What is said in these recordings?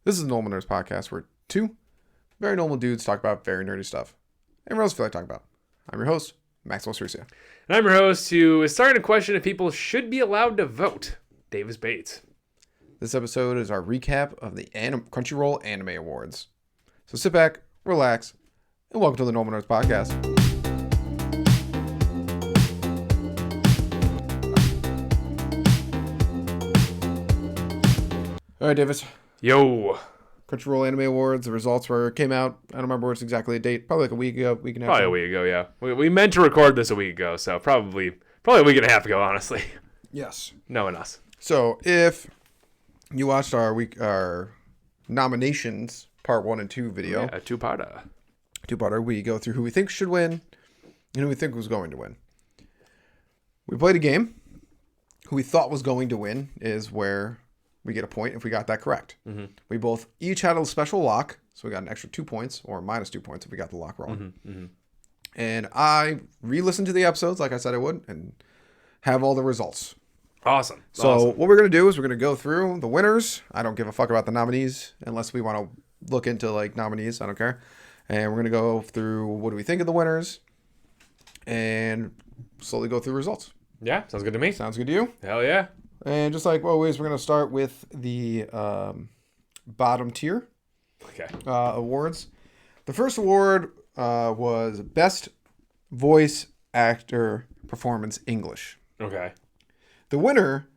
This is the Normal Nerds Podcast, where two very normal dudes talk about very nerdy stuff. And what else feel like talking about? I'm your host, Maxwell Cercia. And I'm your host, who is starting to question if people should be allowed to vote, Davis Bates. This episode is our recap of the Crunchyroll Anime Awards. So sit back, relax, and welcome to the Normal Nerds Podcast. All right, Davis. Yo. Crunchyroll Anime Awards. The results came out. I don't remember what's exactly a date. Probably like a week ago, week and a half. Probably a week ago, yeah. We meant to record this a week ago, so probably a week and a half ago, honestly. Yes. Knowing us. So if you watched our nominations part 1 and 2 video, Yeah, two-parter. we go through who we think should win and who we think was going to win. We played a game. Who we thought was going to win is where we get a point if we got that correct. Mm-hmm. We both each had a special lock, so we got an extra 2 points, or minus 2 points if we got the lock wrong. Mm-hmm, mm-hmm. And I re-listened to the episodes like I said I would and have all the results. Awesome. So what we're going to do is we're going to go through the winners. I don't give a fuck about the nominees unless we want to look into like nominees. I don't care. And we're going to go through what do we think of the winners and slowly go through results. Yeah, sounds good to me. Sounds good to you? Hell yeah. And just like always, we're going to start with the bottom tier awards. The first award was Best Voice Actor Performance English. Okay. The winner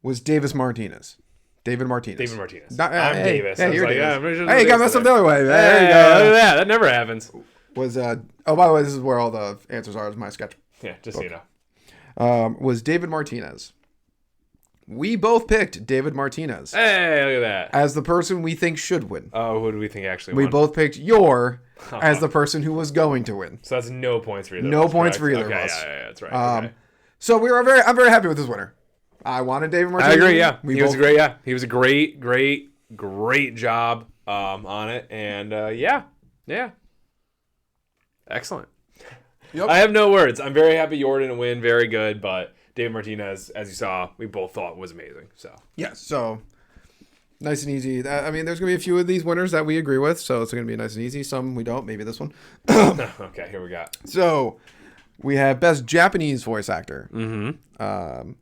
was David Martinez. I'm Davis. Davis. You're like, Davis. yeah, Hey, you got messed up the other way. There you go. Look at that. That never happens. Was by the way, this is where all the answers are. Is my sketch. Yeah, just so you know. Was David Martinez. We both picked David Martinez. Hey, look at that. As the person we think should win. Oh, who do we think actually We won? both picked as the person who was going to win. So that's no points for either No of us. points correct? for either of us. Yeah, that's right. Okay. So I'm very happy with this winner. I wanted David Martinez. I agree, yeah. He was great, yeah. He was a great job on it. And yeah. Excellent. Yep. I have no words. I'm very happy Yor didn't win. Very good. But David Martinez, as you saw, we both thought was amazing. So yeah, so nice and easy. I mean, there's going to be a few of these winners that we agree with, so it's going to be nice and easy. Some we don't. Maybe this one. Okay, here we go. So we have Best Japanese Voice Actor. Mm-hmm.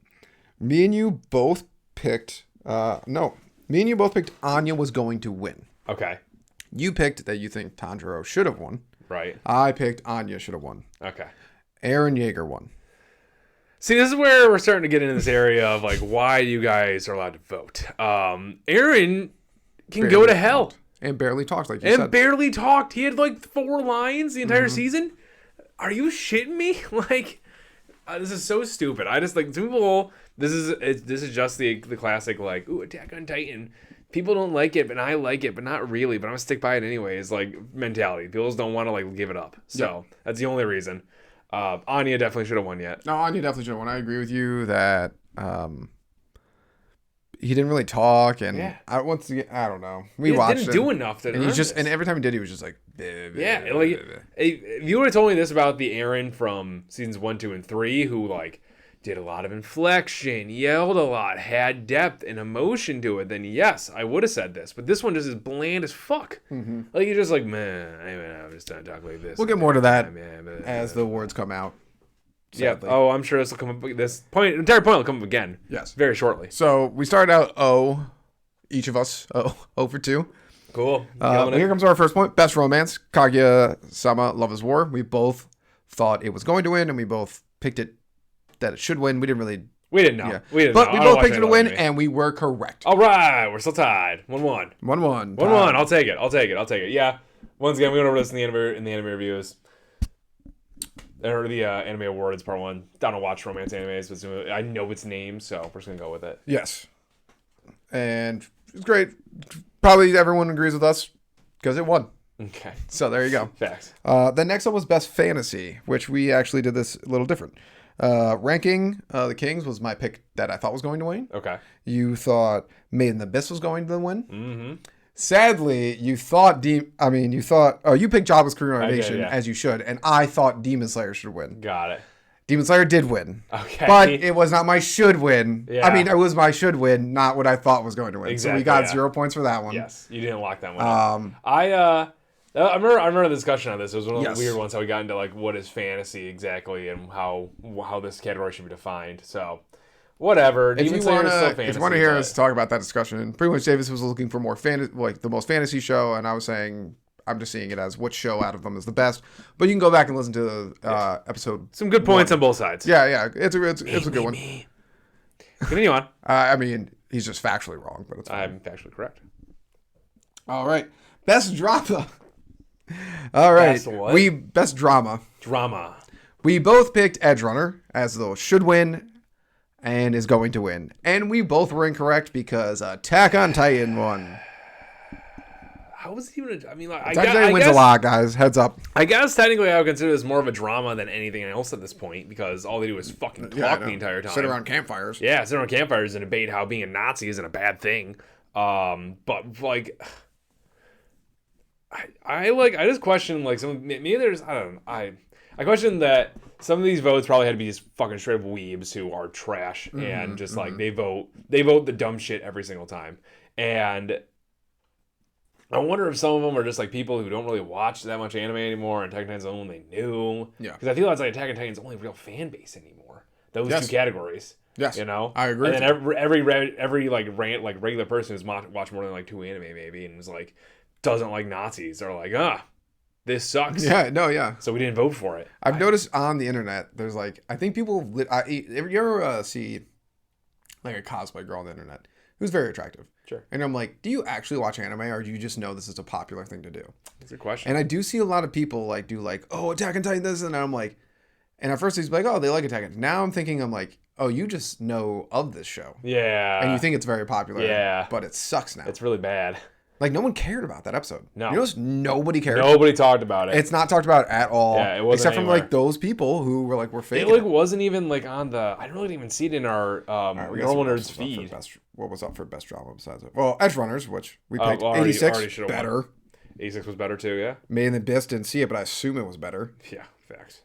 Me and you both picked... Me and you both picked Anya was going to win. Okay. You picked that you think Tanjiro should have won. Right. I picked Anya should have won. Okay. Eren Yeager won. See, this is where we're starting to get into this area of like why you guys are allowed to vote. Eren can Barely go to hell. talked. And barely talked, like you said. And barely talked. He had like 4 lines the entire season. Are you shitting me? Like, this is so stupid. I just like some people. This is just the classic like, ooh, Attack on Titan. People don't like it, but I like it, but not really. But I'm gonna stick by it anyways. Like mentality. People just don't want to like give it up. So that's the only reason. Anya definitely should have won yet. No, Anya definitely should have won. I agree with you that he didn't really talk, and I don't know. We watched didn't do enough to and and every time he did, he was just like, if you would have told me this about the Eren from seasons 1, 2, and 3, who like did a lot of inflection, yelled a lot, had depth and emotion to it, then yes, I would have said this. But this one just is bland as fuck. Mm-hmm. Like you're just like, man, I'm just gonna talk like this. We'll get more to that as the awards come out. Sadly. Yeah. Oh, I'm sure this will come up. This entire point will come up again. Yes. Very shortly. So we started out each of us 0 for 2. Cool. Here comes our first point. Best romance, Kaguya-sama, Love is War. We both thought it was going to win, and we both picked it that it should win. We didn't know. We didn't know. We both picked it to win, and we were correct. All right. We're still tied. 1-1. 1-1. 1-1. I'll take it. Yeah. Once again, we went over this in the anime reviews. Or the anime awards part 1. Don't watch romance animes, but I know its name, so we're just gonna go with it. Yes, and it's great. Probably everyone agrees with us because it won. Okay, so there you go. Facts. The next one was Best Fantasy, which we actually did this a little different. Ranking the Kings was my pick that I thought was going to win. Okay. You thought Made in the Abyss was going to win. Mm-hmm. Sadly, you thought you picked Jobless Career Nation as you should, and I thought Demon Slayer should win. Got it. Demon Slayer did win. Okay. But it was not my should win. Yeah. I mean, it was my should win, not what I thought was going to win. Exactly, so we got yeah. 0 points for that one. Yes, you didn't lock that one up. I remember the discussion on this. It was one of the weird ones how we got into like what is fantasy exactly and how this category should be defined. So whatever. If you want to hear us talk about that discussion, pretty much Davis was looking for more like the most fantasy show, and I was saying I'm just seeing it as what show out of them is the best. But you can go back and listen to the episode. Some good points on both sides. Yeah, it's a good one. Continue on. I mean, he's just factually wrong, but it's fine. I'm factually correct. All right, best drama. All right, Best what? Best drama. Drama. We both picked Edge Runner as the should win and is going to win, and we both were incorrect because Attack on Titan won. How was it even? I mean, like, Attack on Titan wins a lot, guys. Heads up. I guess technically I would consider this more of a drama than anything else at this point because all they do is fucking talk the entire time. Sit around campfires. Yeah, sit around campfires and debate how being a Nazi isn't a bad thing. But like, I just question like maybe there's I don't know I question that some of these votes probably had to be just fucking straight up weebs who are trash and just like they vote the dumb shit every single time. And I wonder if some of them are just like people who don't really watch that much anime anymore and Attack on Titan's the only one they knew. Yeah. Because I feel that's like Attack on Titan's only real fan base anymore. Those two categories. Yes. You know? I agree. And then every like regular person who's watched more than like 2 anime maybe and was like doesn't like Nazis are like, this sucks. Yeah, no, yeah. So we didn't vote for it. I've noticed on the internet, there's like, I think people, you ever see like a cosplay girl on the internet who's very attractive? Sure. And I'm like, do you actually watch anime or do you just know this is a popular thing to do? That's a good question. And I do see a lot of people like do like, oh, Attack on Titan this, and I'm like, and at first he's like, oh, they like Attack on Titan. Now I'm thinking, I'm like, oh, you just know of this show. Yeah. And you think it's very popular. Yeah. But it sucks now. It's really bad. Like, no one cared about that episode. No. You notice nobody cared. Nobody talked about it. It's not talked about at all. Yeah, it wasn't except anywhere. from like those people who were like, we're faking it like wasn't even like on the. I don't really even see it in our normal nerds feed. What was up for best drama besides it? Well, Edge Runners, which we picked. already 86 better. Won. 86 was better too. Yeah. Made in the Abyss didn't see it, but I assume it was better. Yeah. Facts.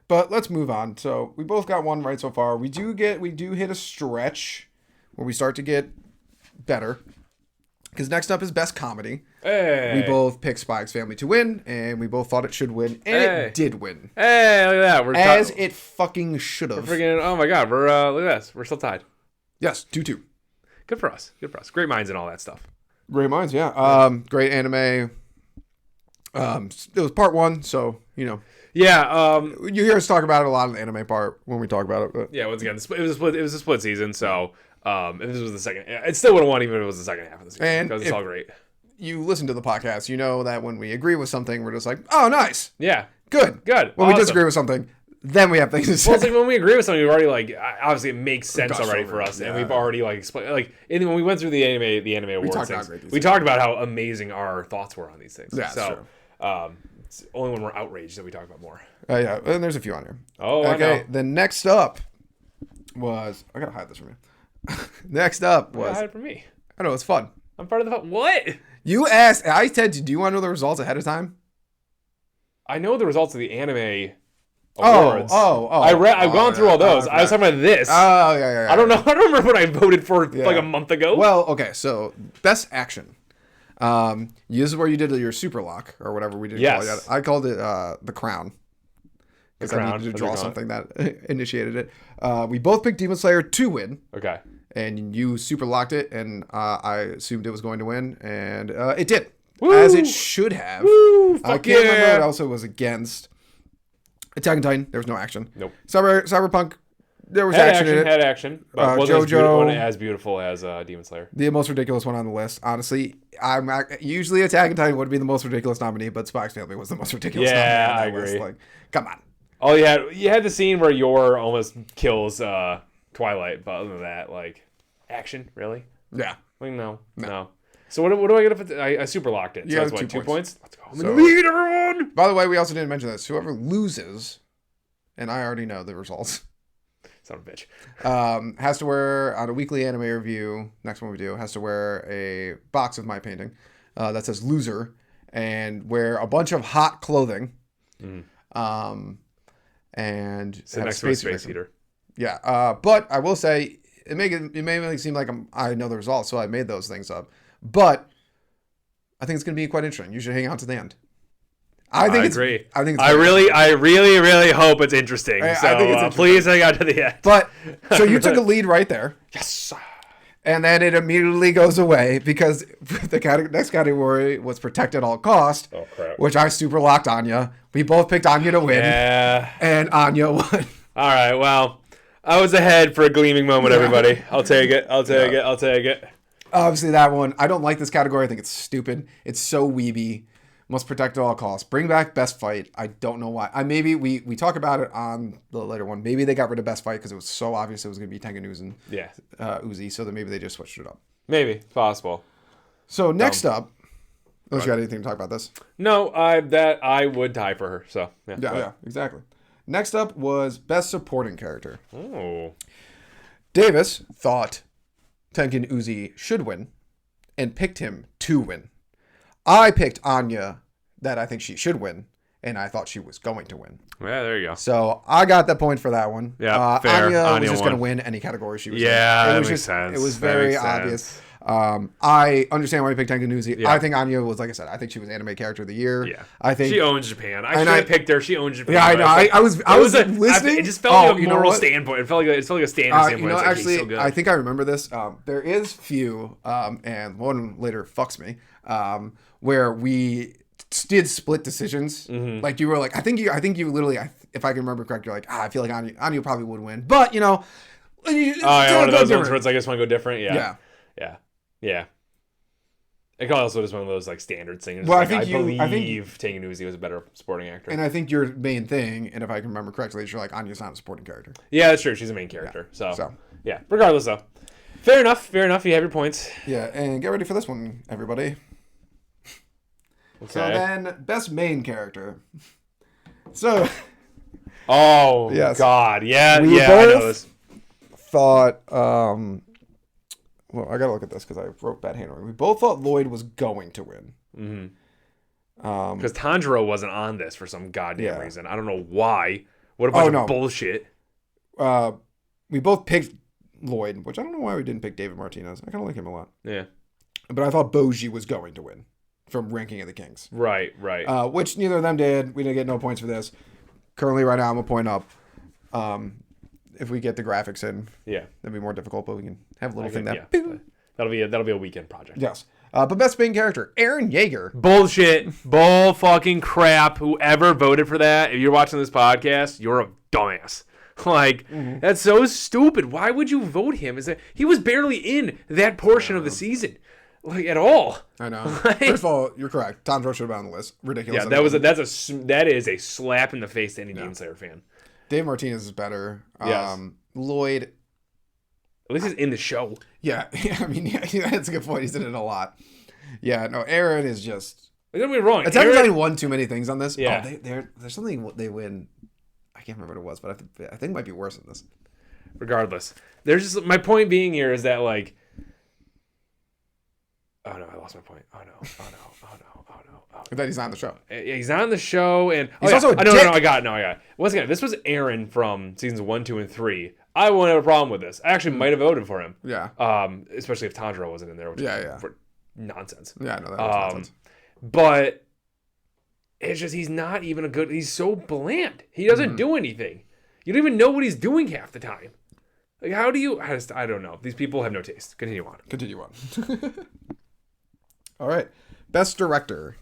But let's move on. So we both got one right so far. We do hit a stretch where we start to get better. Because next up is best comedy. Hey. We both picked Spy X Family to win, and we both thought it should win, and it did win. Hey, look at that. It fucking should have. We're freaking. Oh my god. We're look at this. We're still tied. Yes, 2-2. Good for us. Great minds and all that stuff. Great minds, yeah. Great anime. It was part 1, so you know. Yeah. You hear us talk about it a lot in the anime part when we talk about it. But. Yeah. Once again, it was a split season, so. If this was the second, it still would have won even if it was the second half of the season because it's all great. You listen to the podcast, you know that when we agree with something, we're just like, oh, nice. Yeah. Good. When we disagree with something, then we have things to say. Well, it's like when we agree with something, we've already like obviously it makes sense already for us, and we've already like explained like when we went through the anime awards things, we talked about how amazing our thoughts were on these things. Yeah, so it's only when we're outraged that we talk about more. Yeah, and there's a few on here. Oh, okay. I know. The next up was I gotta hide this from you. Next up was hide it from me. I know it's fun. I'm part of the what? You asked. I said, do you want to know the results ahead of time? I know the results of the anime awards. I've gone through all those. I was talking about this. Oh yeah. I don't know. I don't remember what I voted for like a month ago. Well, okay. So best action. This is where you did your super lock or whatever we did. Yes. I called it the crown. Because I needed to draw something that initiated it. We both picked Demon Slayer to win. Okay. And you super locked it, and I assumed it was going to win, and it did. Woo! As it should have. Woo! I can't remember what else it was against. Attack on Titan, there was no action. Nope. Cyberpunk, there was action in it. Had action, but wasn't as beautiful as Demon Slayer. The most ridiculous one on the list. Honestly, usually Attack on Titan would be the most ridiculous nominee, but Spy X Family was the most ridiculous nominee. Yeah, on that I agree. List. Like, come on. Oh, you had the scene where Yor almost kills Twilight, but other than that, like, action, really? Yeah. Like, no. So what do I get if I super locked it? So yeah, that's what, 2 points? Let's go. I'm in the lead, everyone! By the way, we also didn't mention this. Whoever loses, and I already know the results. Son of a bitch. Has to wear, on a weekly anime review, next one we do, has to wear a box of my painting that says loser and wear a bunch of hot clothing. and Sit have next to a space space heater. Yeah, but I will say it may make it seem like I know the results, so I made those things up. But I think it's going to be quite interesting. You should hang out to the end. I agree. I think it's I really hope it's interesting. So I think it's interesting. Please hang out to the end. But so you took a lead right there. Yes. And then it immediately goes away because the next category was protect at all cost, which I super locked Anya. We both picked Anya to win. Yeah. And Anya won. All right. Well, I was ahead for a gleaming moment, everybody. I'll take it. I'll take it. Obviously, that one. I don't like this category. I think it's stupid. It's so weeby. Must protect at all costs. Bring back best fight. I don't know why. Maybe we talk about it on the later one. Maybe they got rid of best fight because it was so obvious it was going to be Tengen and Uzi. So then maybe they just switched it up. Maybe. It's possible. So next up, unless you got anything to talk about this? No, I would tie for her. So yeah, exactly. Next up was best supporting character. Oh. Davis thought Tengen Uzi should win and picked him to win. I picked Anya that I think she should win, and I thought she was going to win. Yeah, there you go. So I got the point for that one. Yeah, fair. Anya was just going to win any category she was in. That makes sense. It was very obvious. I understand why you picked Tengen Uzi. Yeah. I think Anya was, like I said, I think she was anime character of the year. Yeah. I think she owns Japan. I picked her. She owns Japan. Yeah, I know. I was listening. It just felt like a moral standpoint. It felt like a standard standpoint. Actually, so good. I think I remember this. There is few, and one later fucks me, where we did split decisions. Mm-hmm. Like you were like, I think you literally, if I can remember correct, you're like, I feel like Anya probably would win, but one of those ones where it's like I just want to go different. Yeah. It also is one of those like standard things. Well, like, I believe Tengen Uzi was a better supporting actor. And I think your main thing, and if I can remember correctly, is you're like, Anya's not a supporting character. Yeah, that's true. She's a main character. So yeah. Regardless, though, fair enough. You have your points. Yeah, and get ready for this one, everybody. Okay. So then, best main character. So. Oh yes. God, yeah, we I both know this. Thought, well, I gotta look at this because I wrote bad handwriting. We both thought Lloyd was going to win. Mm-hmm. Because Tanjiro wasn't on this for some goddamn reason. I don't know why. What a bunch of bullshit. We both picked Lloyd, which I don't know why we didn't pick David Martinez. I kind of like him a lot. Yeah. But I thought Boji was going to win from Ranking of the Kings. Right. Which neither of them did. We didn't get no points for this. Currently, right now, I'm a point up. If we get the graphics in, that'd be more difficult, but we can have a little thing that. Yeah. That'll be a weekend project. Yes. But best main character, Eren Yeager. Bullshit. Bull fucking crap. Whoever voted for that, if you're watching this podcast, you're a dumbass. Like, that's so stupid. Why would you vote him? He was barely in that portion of the season. Like, at all. I know. First of all, you're correct. Tanjiro should have been on the list. Ridiculous. Yeah, that is a slap in the face to any Demon Slayer fan. Dave Martinez is better. Yes. Lloyd. At least he's in the show. Yeah. I mean, that's a good point. He's in it a lot. Yeah, no, Eren is just. Don't get me wrong. It's only won too many things on this. Yeah. There's something they win. I can't remember what it was, but I think it might be worse than this. Regardless. My point being here is that, like. Oh no, I lost my point. Oh no. That he's not on the show. He's not on the show, and he's also a dick. No, I got it. Once again, this was Aaron from seasons 1, 2, and 3. I wouldn't have a problem with this. I actually might have voted for him. Yeah. Especially if Tanjiro wasn't in there, which is nonsense. Yeah, I know that nonsense. But it's just he's not even a good. He's so bland. He doesn't do anything. You don't even know what he's doing half the time. Like, how do you? I don't know. These people have no taste. Continue on. All right. Best director.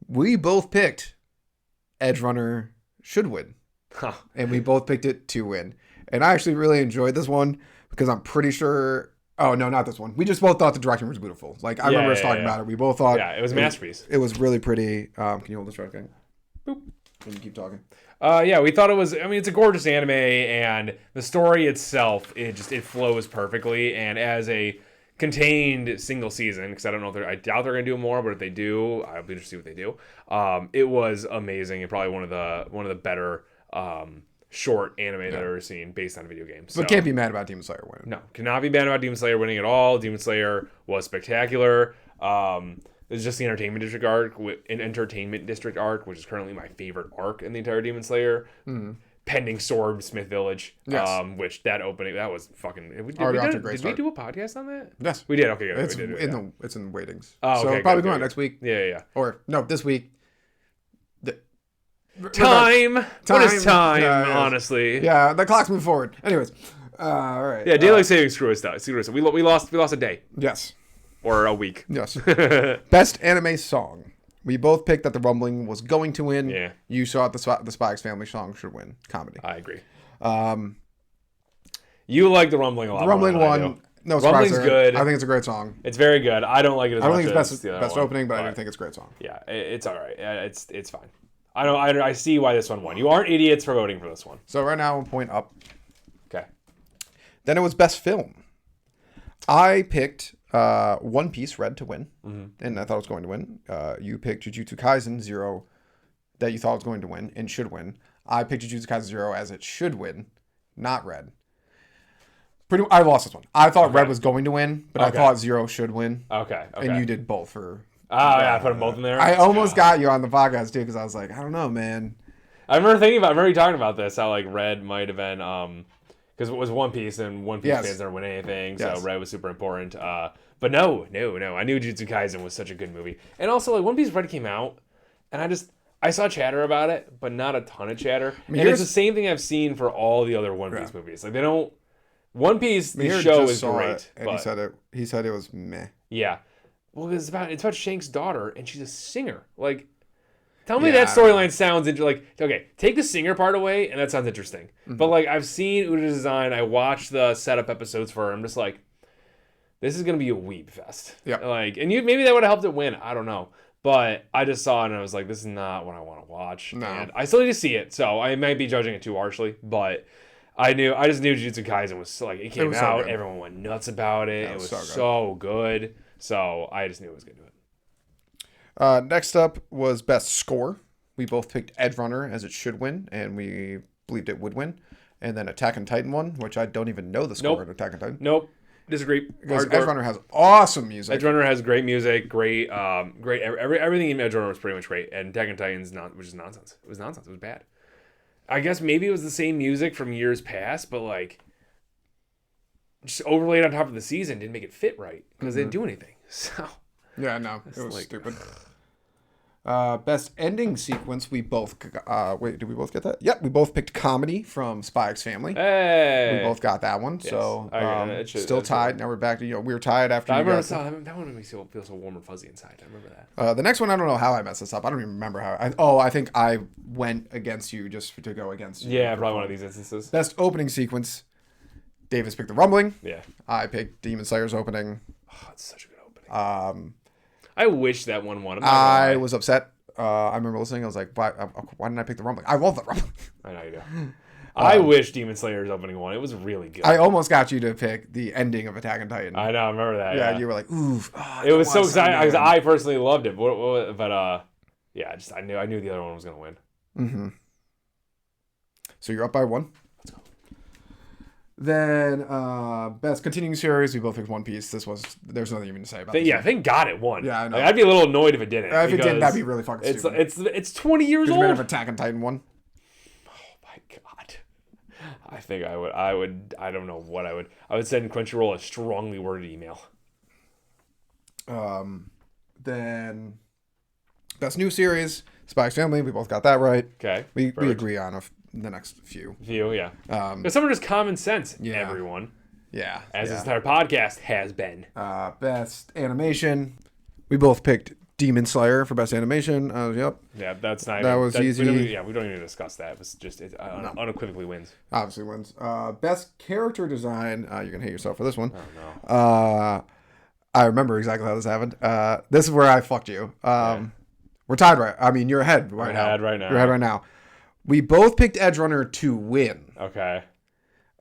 We both picked Edge Runner should win. Huh. And we both picked it to win. And I actually really enjoyed this one because I'm pretty sure. Oh, no, not this one. We just both thought the direction was beautiful. Like, I remember us talking about it. We both thought. Yeah, it was a masterpiece. It was really pretty. Can you hold this right thing? Boop. And you keep talking. We thought it was. I mean, it's a gorgeous anime, and the story itself, it flows perfectly. And as a contained single season, because I doubt they're gonna do more, but if they do, I'll be interested to see what they do. It was amazing and probably one of the better short anime that I've ever seen based on video games. But can't be mad about Demon Slayer winning. No, cannot be mad about Demon Slayer winning at all. Demon Slayer was spectacular. There's just the Entertainment District arc, which is currently my favorite arc in the entire Demon Slayer. Pending Sword Smith Village. Yes. Which that opening, that was fucking. Did we do a podcast on that? Yes. We did. Okay, good. It's we did, it's in waitings. Oh, so okay, probably good, going good. next week. Yeah. Or no, this week. Time. What is time? Yeah, honestly. Yeah, the clock's moving forward. Anyways, all right. Yeah, daylight savings screw us. We lost a day Yes. or a week. Yes. Best anime song. We both picked that The Rumbling was going to win. Yeah. You saw it, the Spy X Family song should win. Comedy. I agree. You like The Rumbling a lot. The Rumbling more than I do. won. No surprise Rumbling's there. good. I think it's a great song. It's very good. I don't like it as I don't much think it's as the other best one, opening, but I do think it's a great song. Yeah, it's all right. It's fine. I see why this one won. You aren't idiots for voting for this one. So right now, 1 point up. Okay. Then it was best film. I picked One Piece Red to win, and I thought it was going to win. You picked Jujutsu Kaisen 0 that you thought was going to win and should win. I picked Jujutsu Kaisen 0 as it should win, not Red. I lost this one. I thought Red was going to win, but I thought 0 should win. Okay. And you did both for... Oh, yeah, I put them both in there. I almost got you on the podcast, too, because I was like, I don't know, man. I remember you talking about this, how, like, Red might have been... because it was One Piece, and One Piece fans never win anything, so Red was super important. But no. I knew Jujutsu Kaisen was such a good movie. And also, like, One Piece Red came out, and I saw chatter about it, but not a ton of chatter. And it's the same thing I've seen for all the other One Piece movies. Like, they don't... One Piece, the show is great. And he said it was meh. Yeah. Well, it's about Shank's daughter, and she's a singer. Like, tell me that storyline sounds like, okay, take the singer part away, and that sounds interesting. But, like, I've seen Uda's design. I watched the setup episodes for her. I'm just like, this is going to be a weeb fest. Yeah. Like, and maybe that would have helped it win. I don't know. But I just saw it, and I was like, this is not what I want to watch. No. And I still need to see it, so I might be judging it too harshly, but... I just knew Jujutsu Kaisen was like, it came out, everyone went nuts about it. It was so good. So I just knew it was going to do it. Next up was best score. We both picked Edge Runner as it should win, and we believed it would win. And then Attack on Titan won, which I don't even know the score of Attack on Titan. Nope. Disagree. Because Edge Runner has awesome music. Edge Runner has great music, great everything in Edge Runner was pretty much great. And Attack on Titan's which is nonsense. It was nonsense. It was bad. I guess maybe it was the same music from years past, but like just overlaid on top of the season didn't make it fit right because they didn't do anything. So yeah, no, it was stupid. Best ending sequence. We both wait. Did we both get that? Yep, we both picked comedy from Spy X Family. Hey, we both got that one. Yes. So still tied. Now we're back to we were tied after. I remember that one makes me feel so warm and fuzzy inside. I remember that. The next one, I don't know how I messed this up. I don't even remember how. I think I went against you just to go against you. Yeah, probably one of these instances. Best opening sequence. Davis picked The Rumbling. Yeah. I picked Demon Slayer's opening. Oh, it's such a good opening. I wish that one won. I was upset. I remember listening. I was like, why didn't I pick The Rumbling? I love The Rumbling. I know you do. I wish Demon Slayer's opening one. It was really good. I almost got you to pick the ending of Attack on Titan. I know. I remember that. Yeah, you were like, oof. It was so exciting because I personally loved it. But yeah, I knew the other one was going to win. Mm-hmm. So you're up by 1. Let's go. Then best continuing series, we both picked One Piece. There's nothing even to say about this. Yeah, thank God it won. Yeah, I know. Like, I'd be a little annoyed if it didn't. If it didn't, that'd be really fucking stupid. It's 20 years old. If Attack on Titan won. Oh my God. I think I would. I don't know what I would. I would send Crunchyroll a strongly worded email. Then best new series, Spy X Family. We both got that right. Okay. We agree on the next few. Yeah. Because some are just common sense, everyone. Yeah. As this entire podcast has been. Best animation. We both picked Demon Slayer for best animation. Yep. Yeah, that's not. That was easy. We don't even discuss that. It unequivocally wins. Obviously wins. Best character design. You're gonna hate yourself for this one. Oh no. I remember exactly how this happened. This is where I fucked you. We're tied right. I mean, you're ahead right now. You're ahead right now. We both picked Edge Runner to win. Okay.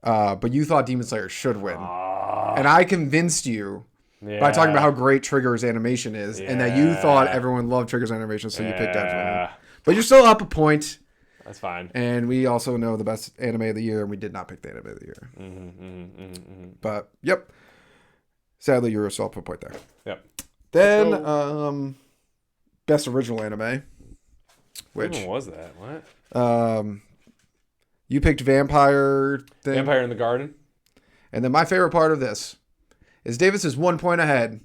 But you thought Demon Slayer should win. And I convinced you by talking about how great Trigger's animation is and that you thought everyone loved Trigger's animation, so you picked Edge Runner. But you're still up a point. That's fine. And we also know the best anime of the year, and we did not pick the anime of the year. But, yep. Sadly, you're still up a point there. Yep. Then, best original anime. Which Which one was that? What? you picked Vampire thing. Vampire in the Garden? And then my favorite part of this is Davis is 1 point ahead.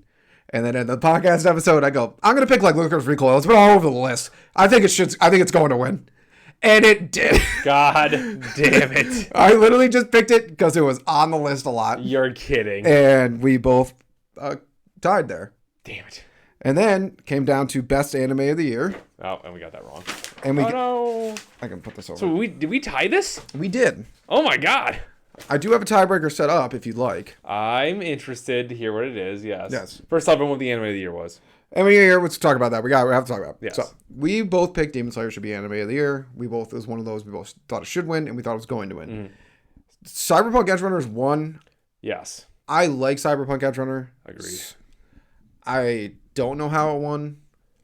And then in the podcast episode, I go, I'm gonna pick like Licorice Recoil. It's been all over the list. I think it's going to win. And it did. God damn it. I literally just picked it because it was on the list a lot. You're kidding. And we both tied there. Damn it. And then came down to best anime of the year. Oh, and we got that wrong. And we no. I can put this over. So did we tie this? We did. Oh my God. I do have a tiebreaker set up if you'd like. I'm interested to hear what it is. Yes. Yes. First off, what the anime of the year was. Anime of the year, let's talk about that. We have to talk about it. Yes. So we both picked Demon Slayer should be anime of the year. It was one of those we both thought it should win and we thought it was going to win. Cyberpunk Edge Runners won. Yes. I like Cyberpunk Edge Runner. Agreed. I don't know how it won.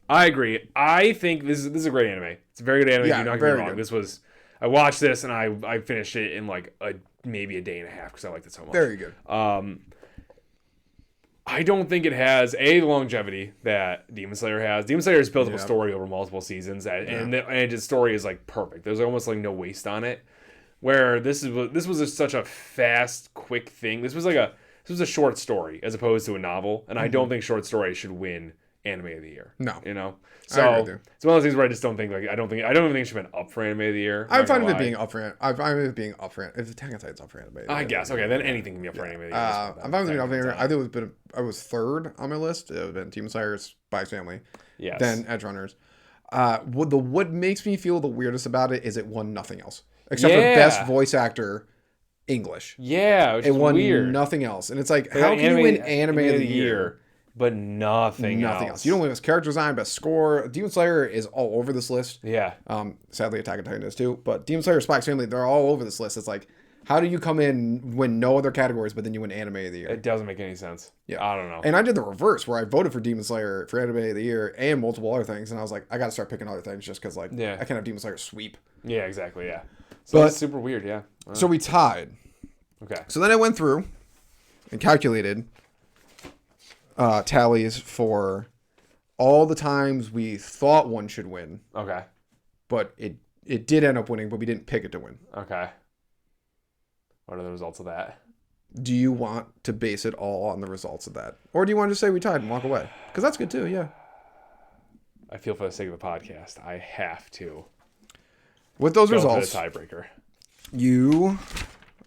I agree. I think this is a great anime. It's a very good anime. Yeah, You're not very getting me wrong. good. I watched this and I finished it in like maybe a day and a half because I liked it so much. Very good. I don't think it has the longevity that Demon Slayer has. Demon Slayer has built up a story over multiple seasons, and its story is like perfect. There's almost like no waste on it. Where this was such a fast, quick thing. This was a short story as opposed to a novel, and I don't think short stories should win anime of the year. No, So it's one of those things where I just don't think I don't even think it should have been up for anime of the year. I'm fine with it being up for. I'm fine with it being up for. If Attack on Titan's up for anime, I guess okay. Then anything can be up for anime of the year. I'm fine with it being up for anime. I think I was third on my list. It would have been Demon Slayer, Spy Family, yes. Then Edge Runners. What makes me feel the weirdest about it is it won nothing else except for best voice actor English. Yeah, which it is won weird. Nothing else, and it's like how can you win anime of the year? But nothing else. You don't win best character design, best score. Demon Slayer is all over this list. Yeah. Sadly, Attack on Titan is too. But Demon Slayer, Spy Family, they're all over this list. It's like, how do you come in, win no other categories, but then you win anime of the year? It doesn't make any sense. Yeah. I don't know. And I did the reverse, where I voted for Demon Slayer for anime of the year and multiple other things. And I was like, I got to start picking other things just because, I can't have Demon Slayer sweep. Yeah, exactly. Yeah. So that's super weird. Yeah. So we tied. Okay. So then I went through and calculated tallies for all the times we thought one should win. Okay. But it did end up winning, but we didn't pick it to win. Okay. What are the results of that? Do you want to base it all on the results of that? Or do you want to just say we tied and walk away? Because that's good too, yeah. I feel for the sake of the podcast, I have to. With those results, for the tiebreaker.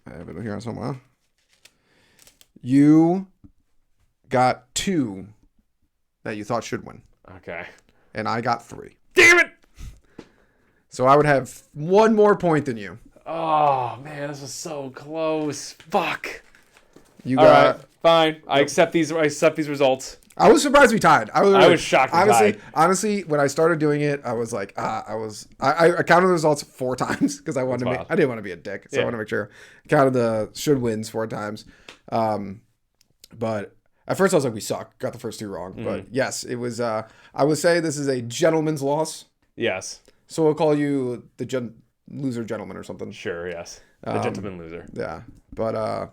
I have it here on somewhere. You got 2 that you thought should win. Okay. And I got 3. Damn it! So I would have 1 more point than you. Oh, man, this was so close. Fuck. You got... All right, fine. I accept these results. I was surprised we tied. I was shocked we tied. Honestly, when I started doing it, I was like, I counted the results 4 times because I didn't want to be a dick. So I want to make sure I counted the should wins 4 times. But at first I was like, we suck. Got the first 2 wrong. But yes, it was, I would say this is a gentleman's loss. Yes. So we'll call you the loser gentleman or something. Sure, yes. The gentleman loser. Yeah. But,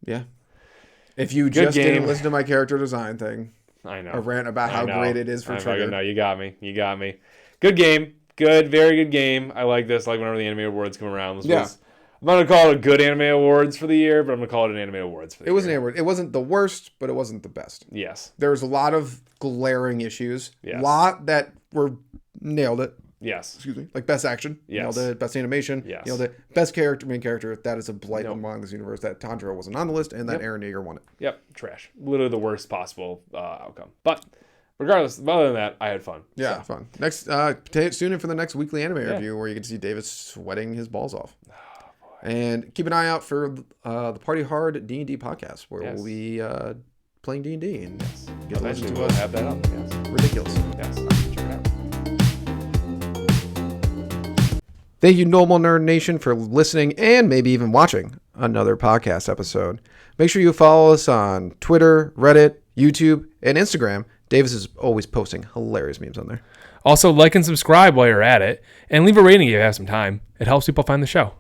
yeah. If you just didn't listen to my character design thing. I know. A rant about how great it is for Trigger. No, you got me. Good game. Good, very good game. I like this. I like whenever the anime awards come around. I'm not going to call it a good anime awards for the year, but I'm going to call it an anime awards for the year. It was an award. It wasn't the worst, but it wasn't the best. Yes. There was a lot of glaring issues. Yes. A lot that were nailed it. Yes. Excuse me. Like best action. Yes. Nailed it. Best animation. Yes. Nailed it. Best main character. That is a blight among this universe. That Tanjiro wasn't on the list, and that Eren Yeager won it. Yep. Trash. Literally the worst possible outcome. But regardless, other than that, I had fun. Yeah, fun. Next, tune in for the next weekly anime review where you get to see Davis sweating his balls off. Oh, boy. And keep an eye out for the Party Hard D&D podcast where we'll be playing D&D and get to listen to us. Have that up. Yes. Ridiculous. Yes. Check it out. Thank you, Normal Nerd Nation, for listening and maybe even watching another podcast episode. Make sure you follow us on Twitter, Reddit, YouTube, and Instagram. Davis is always posting hilarious memes on there. Also, like and subscribe while you're at it, and leave a rating if you have some time. It helps people find the show.